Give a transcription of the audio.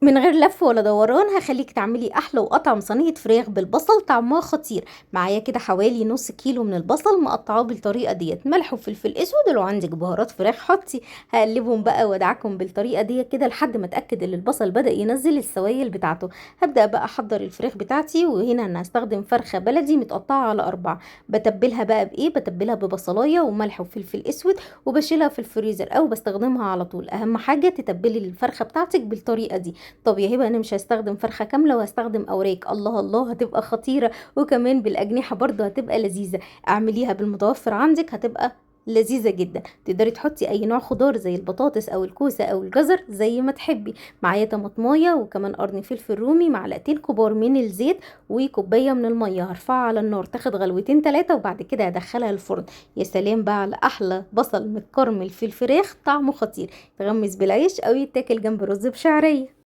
من غير لف ولا دوران هخليك تعملي احلى واطعم صينيه فراخ بالبصل طعمها خطير. معايا كده حوالي نص كيلو من البصل مقطعاه بالطريقه ديت، ملح وفلفل اسود، ولو عندك بهارات فراخ حطي. هقلبهم بقى وادعكم بالطريقه ديت كده لحد ما اتاكد ان البصل بدا ينزل السوائل بتاعته. هبدا بقى احضر الفراخ بتاعتي، وهنا انا هستخدم فرخه بلدي متقطعه على 4. بتبلها بقى بايه؟ بتبلها ببصلايه وملح وفلفل اسود، وبشيلها في الفريزر او بستخدمها على طول. اهم حاجه تتبلي الفرخه بتاعتك بالطريقه دي. طب يا هبه انا مش هستخدم فرخه كامله وهستخدم اوراق، الله الله هتبقى خطيره، وكمان بالاجنحه برضو هتبقى لذيذه. اعمليها بالمتوفر عندك هتبقى لذيذة جدا. تقدري تحطي اي نوع خضار زي البطاطس او الكوسة او الجزر زي ما تحبي. معايا طماطمايه وكمان قرن فلفل رومي، معلقتين كبار من الزيت، وكوباية من المية. هرفعها على النار تاخد غلوتين 3، وبعد كده هدخلها الفرن. يا سلام بقى على احلى بصل متكرمل في الفراخ، طعمه خطير. تغمس بالعيش او يتاكل جنب رز بشعرية.